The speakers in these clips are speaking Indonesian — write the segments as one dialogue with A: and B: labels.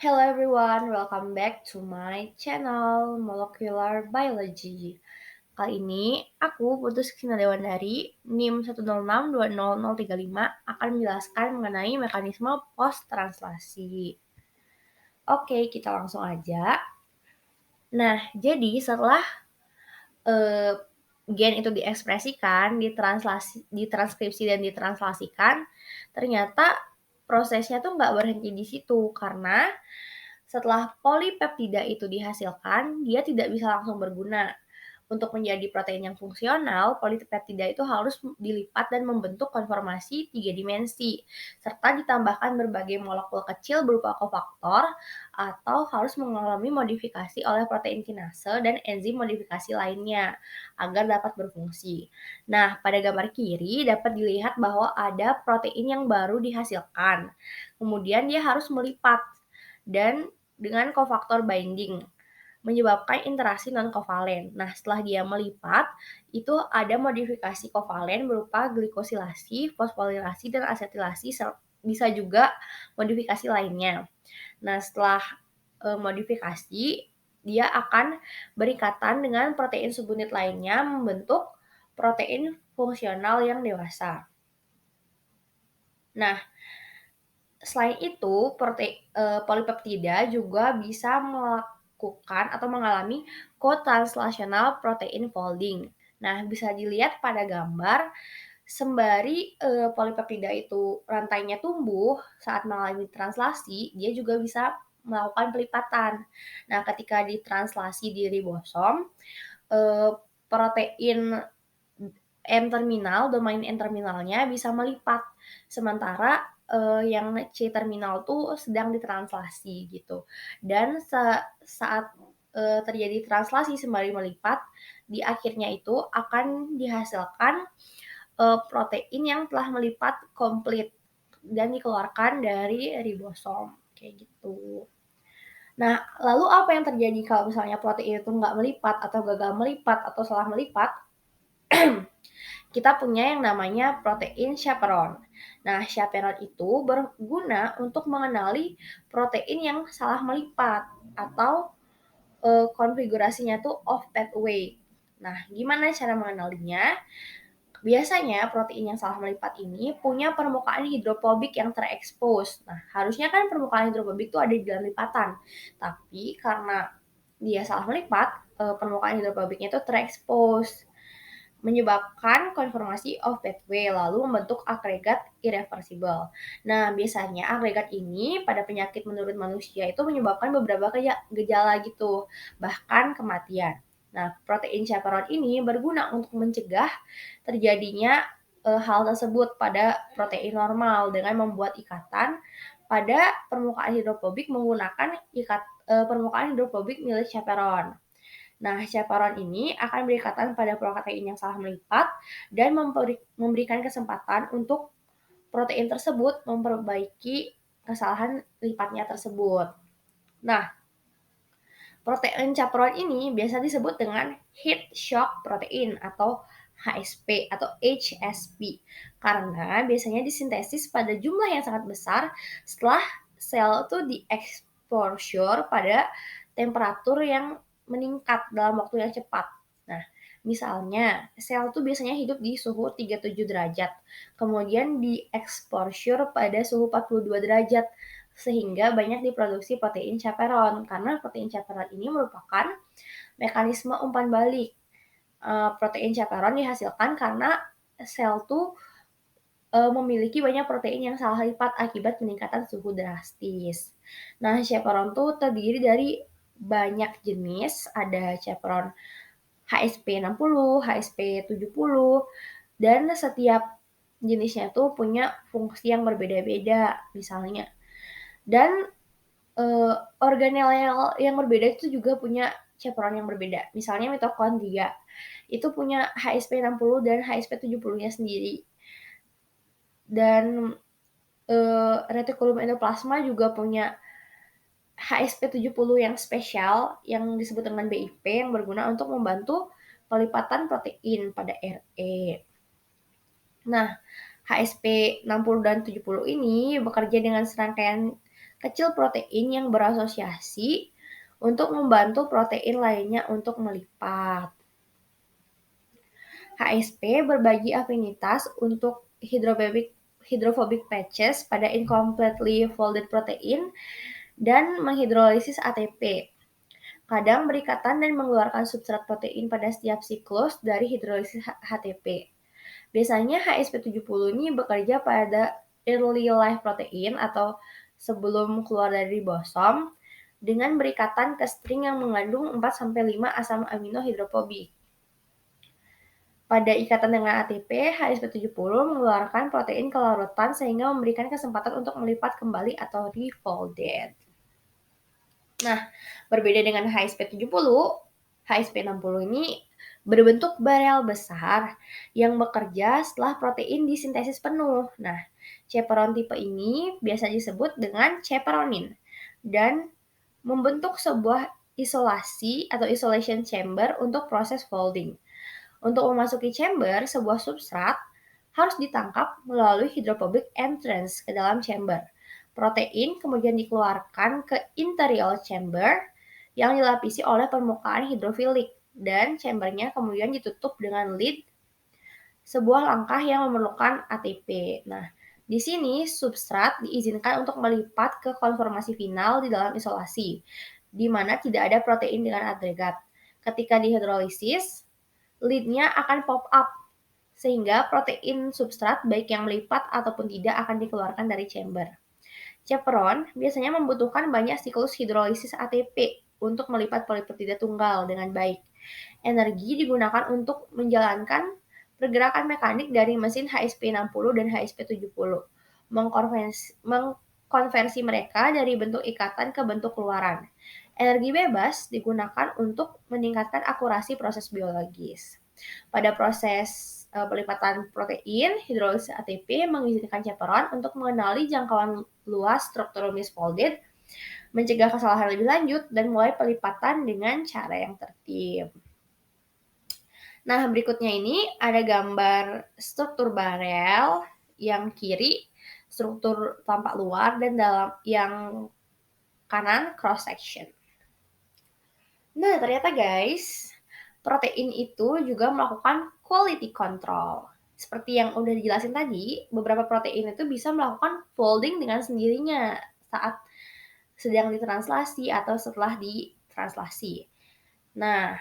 A: Hello everyone, welcome back to my channel Molecular Biology. Kali ini aku Putus Kinadewandari NIM 106200035 akan menjelaskan mengenai mekanisme post translasi. Oke, kita langsung aja. Nah, jadi setelah eh, gen itu diekspresikan, ditranskripsi dan ditranslasikan, ternyata prosesnya tuh nggak berhenti di situ karena setelah polipeptida itu dihasilkan, dia tidak bisa langsung berguna. Untuk menjadi protein yang fungsional, polipeptida itu harus dilipat dan membentuk konformasi 3 dimensi, serta ditambahkan berbagai molekul kecil berupa kofaktor, atau harus mengalami modifikasi oleh protein kinase dan enzim modifikasi lainnya, agar dapat berfungsi. Nah, pada gambar kiri dapat dilihat bahwa ada protein yang baru dihasilkan. Kemudian dia harus melipat dan dengan kofaktor binding menyebabkan interaksi non-kovalen. Nah, setelah dia melipat, itu ada modifikasi kovalen berupa glikosilasi, fosforilasi, dan asetilasi, bisa juga modifikasi lainnya. Nah, setelah modifikasi, dia akan berikatan dengan protein subunit lainnya membentuk protein fungsional yang dewasa. Nah, selain itu, polipeptida juga bisa melakukan atau mengalami co-translational protein folding. Nah, bisa dilihat pada gambar, sembari polipeptida itu rantainya tumbuh saat mengalami translasi, dia juga bisa melakukan pelipatan. Nah, ketika ditranslasi di ribosom, protein N-terminal, domain N-terminalnya bisa melipat, sementara yang C-terminal tuh sedang ditranslasi gitu. Dan saat terjadi translasi sembari melipat, di akhirnya itu akan dihasilkan protein yang telah melipat komplit dan dikeluarkan dari ribosom, kayak gitu. Nah, lalu apa yang terjadi kalau misalnya protein itu nggak melipat atau gagal melipat atau salah melipat? Kita punya yang namanya protein chaperone. Nah, chaperone itu berguna untuk mengenali protein yang salah melipat atau konfigurasinya tuh off pathway. Nah, gimana cara mengenalinya? Biasanya protein yang salah melipat ini punya permukaan hidrofobik yang terekspos. Nah, harusnya kan permukaan hidrofobik itu ada di dalam lipatan. Tapi karena dia salah melipat, permukaan hidrofobiknya itu terekspos, menyebabkan konformasi of pathway lalu membentuk agregat irreversible. Nah, biasanya agregat ini pada penyakit menurut manusia itu menyebabkan beberapa gejala gitu, bahkan kematian. Nah, protein chaperone ini berguna untuk mencegah terjadinya hal tersebut pada protein normal dengan membuat ikatan pada permukaan hidrofobik menggunakan permukaan hidrofobik milik chaperone. Nah, chaperone ini akan berikatan pada protein yang salah melipat dan memberikan kesempatan untuk protein tersebut memperbaiki kesalahan lipatnya tersebut. Nah, protein chaperone ini biasa disebut dengan heat shock protein atau HSP atau HSP karena biasanya disintesis pada jumlah yang sangat besar setelah sel itu di-exposure pada temperatur yang meningkat dalam waktu yang cepat. Nah, misalnya sel itu biasanya hidup di suhu 37 derajat, kemudian di-exposure pada suhu 42 derajat, sehingga banyak diproduksi protein chaperone karena protein chaperone ini merupakan mekanisme umpan balik. Protein chaperone dihasilkan karena sel tuh memiliki banyak protein yang salah lipat akibat peningkatan suhu drastis. Nah, chaperone tuh terdiri dari banyak jenis, ada chaperone HSP 60, HSP 70, dan setiap jenisnya tuh punya fungsi yang berbeda-beda misalnya. Dan organel yang berbeda itu juga punya chaperone yang berbeda. Misalnya mitokondria, itu punya HSP 60 dan HSP 70-nya sendiri. Dan retikulum endoplasma juga punya HSP 70 yang spesial yang disebut dengan BIP yang berguna untuk membantu pelipatan protein pada RE. Nah, HSP 60 dan 70 ini bekerja dengan serangkaian kecil protein yang berasosiasi untuk membantu protein lainnya untuk melipat. HSP berbagi afinitas untuk hydrophobic patches pada incompletely folded protein dan menghidrolisis ATP. Kadang berikatan dan mengeluarkan substrat protein pada setiap siklus dari hidrolisis HTP. Biasanya HSP70 ini bekerja pada early life protein atau sebelum keluar dari ribosom dengan berikatan ke string yang mengandung 4-5 asam amino hidrofobik. Pada ikatan dengan ATP, HSP70 mengeluarkan protein ke larutan sehingga memberikan kesempatan untuk melipat kembali atau refolded. Nah, berbeda dengan HSP70, HSP60 ini berbentuk barel besar yang bekerja setelah protein disintesis penuh. Nah, chaperone tipe ini biasa disebut dengan chaperonin dan membentuk sebuah isolasi atau isolation chamber untuk proses folding. Untuk memasuki chamber, sebuah substrat harus ditangkap melalui hydrophobic entrance ke dalam chamber. Protein kemudian dikeluarkan ke interior chamber yang dilapisi oleh permukaan hidrofilik dan chambernya kemudian ditutup dengan lid, sebuah langkah yang memerlukan ATP. Nah, di sini substrat diizinkan untuk melipat ke konformasi final di dalam isolasi, di mana tidak ada protein dengan agregat. Ketika dihidrolisis, lid-nya akan pop up, sehingga protein substrat baik yang melipat ataupun tidak akan dikeluarkan dari chamber. Chaperon biasanya membutuhkan banyak siklus hidrolisis ATP untuk melipat polipeptida tunggal dengan baik. Energi digunakan untuk menjalankan pergerakan mekanik dari mesin HSP60 dan HSP70, mengkonversi mereka dari bentuk ikatan ke bentuk keluaran. Energi bebas digunakan untuk meningkatkan akurasi proses biologis. Pada proses pelipatan protein, hidrolisis ATP mengizinkan chaperone untuk mengenali jangkauan luas struktur misfolded, mencegah kesalahan lebih lanjut, dan mulai pelipatan dengan cara yang tertib. Nah, berikutnya ini ada gambar struktur barel yang kiri, struktur tampak luar, dan dalam yang kanan cross section. Nah, ternyata guys, protein itu juga melakukan quality control. Seperti yang udah dijelasin tadi, beberapa protein itu bisa melakukan folding dengan sendirinya saat sedang ditranslasi atau setelah ditranslasi. Nah,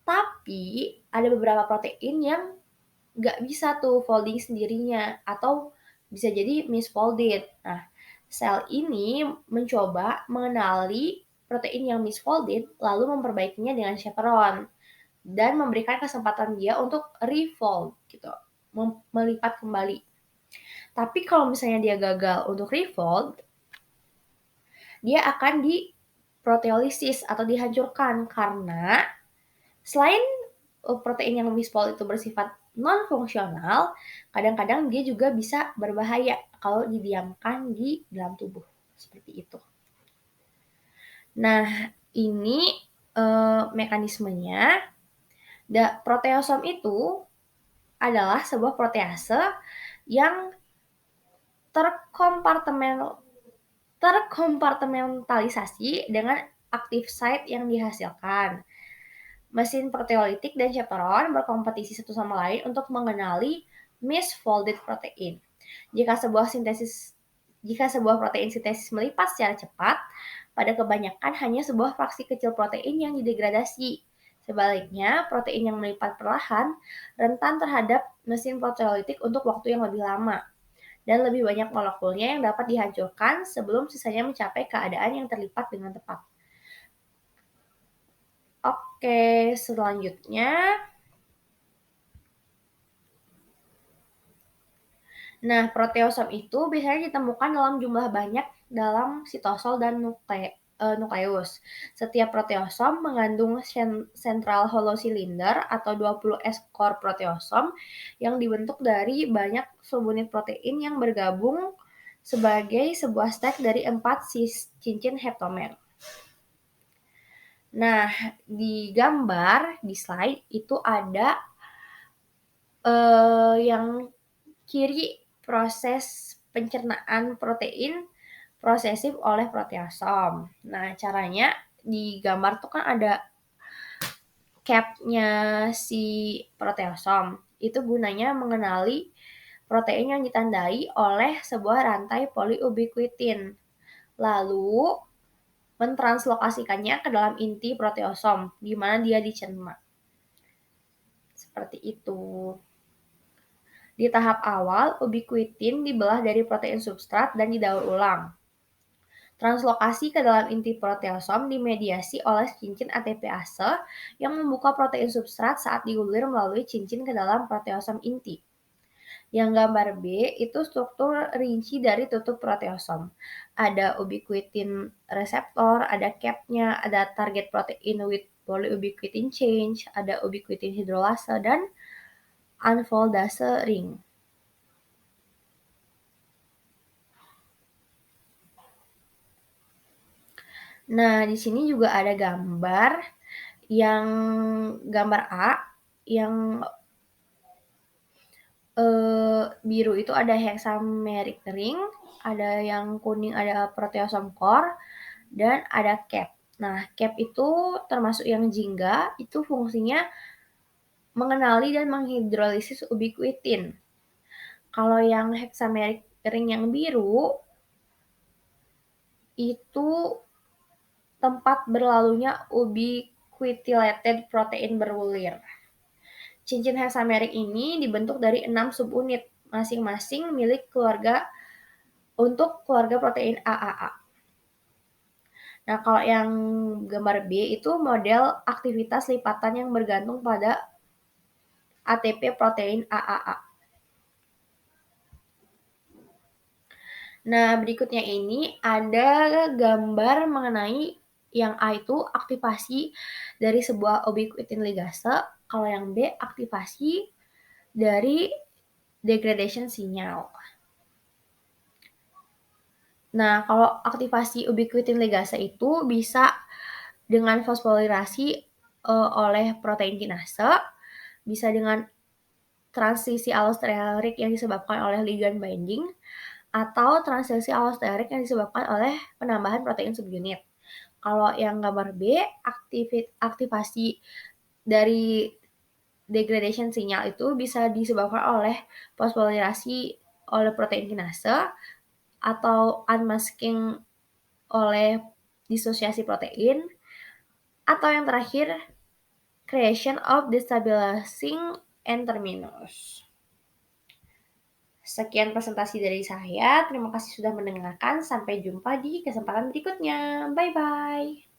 A: tapi ada beberapa protein yang nggak bisa tuh folding sendirinya atau bisa jadi misfolded. Nah, sel ini mencoba mengenali protein yang misfolded lalu memperbaikinya dengan chaperone dan memberikan kesempatan dia untuk refold gitu, melipat kembali. Tapi kalau misalnya dia gagal untuk refold, dia akan diproteolisis atau dihancurkan karena selain protein yang misfold itu bersifat non-fungsional, kadang-kadang dia juga bisa berbahaya kalau didiamkan di dalam tubuh. Seperti itu. Nah, ini mekanismenya. Proteosom itu adalah sebuah protease yang terkompartementalisasi dengan active site yang dihasilkan. Mesin proteolitik dan chaperone berkompetisi satu sama lain untuk mengenali misfolded protein. Jika sebuah protein sintesis melipat secara cepat, pada kebanyakan hanya sebuah fraksi kecil protein yang didegradasi. Sebaliknya, protein yang melipat perlahan rentan terhadap mesin proteolitik untuk waktu yang lebih lama dan lebih banyak molekulnya yang dapat dihancurkan sebelum sisanya mencapai keadaan yang terlipat dengan tepat. Oke, selanjutnya. Nah, proteosom itu biasanya ditemukan dalam jumlah banyak dalam sitosol dan nukleus. Setiap proteosom mengandung central hollow cylinder atau 20 S-core proteosom yang dibentuk dari banyak subunit protein yang bergabung sebagai sebuah stack dari 4 cincin heptamer. Nah, di gambar, di slide itu ada yang kiri proses pencernaan protein prosesif oleh proteasom. Nah, caranya di gambar tuh kan ada cap-nya si proteasom. Itu gunanya mengenali protein yang ditandai oleh sebuah rantai polyubiquitin. Lalu mentranslokasikannya ke dalam inti proteasom, di mana dia dicerna. Seperti itu. Di tahap awal, ubiquitin dibelah dari protein substrat dan didaur ulang. Translokasi ke dalam inti proteasom dimediasi oleh cincin ATPase yang membuka protein substrat saat digulir melalui cincin ke dalam proteasom inti. Yang gambar B itu struktur rinci dari tutup proteasom. Ada ubiquitin reseptor, ada cap-nya, ada target protein with polyubiquitin change, ada ubiquitin hidrolase, dan unfoldase ring. Nah, di sini juga ada gambar yang gambar A yang biru itu ada hexameric ring, ada yang kuning ada proteasom core, dan ada cap. Nah, cap itu termasuk yang jingga, itu fungsinya mengenali dan menghidrolisis ubiquitin. Kalau yang hexameric ring yang biru itu tempat berlalunya ubiquitinated protein bergulir. Cincin hexamerik ini dibentuk dari 6 subunit, masing-masing milik keluarga untuk keluarga protein AAA. Nah, kalau yang gambar B itu model aktivitas lipatan yang bergantung pada ATP protein AAA. Nah, berikutnya ini ada gambar mengenai yang A itu aktivasi dari sebuah ubiquitin ligase, kalau yang B aktivasi dari degradation sinyal. Nah, kalau aktivasi ubiquitin ligase itu bisa dengan fosforilasi oleh protein kinase, bisa dengan transisi allosteric yang disebabkan oleh ligand binding, atau transisi allosteric yang disebabkan oleh penambahan protein subunit. Kalau yang gambar B, aktivasi dari degradation sinyal itu bisa disebabkan oleh fosforilasi oleh protein kinase atau unmasking oleh disosiasi protein, atau yang terakhir creation of destabilizing N-terminus. Sekian presentasi dari saya. Terima kasih sudah mendengarkan. Sampai jumpa di kesempatan berikutnya. Bye-bye.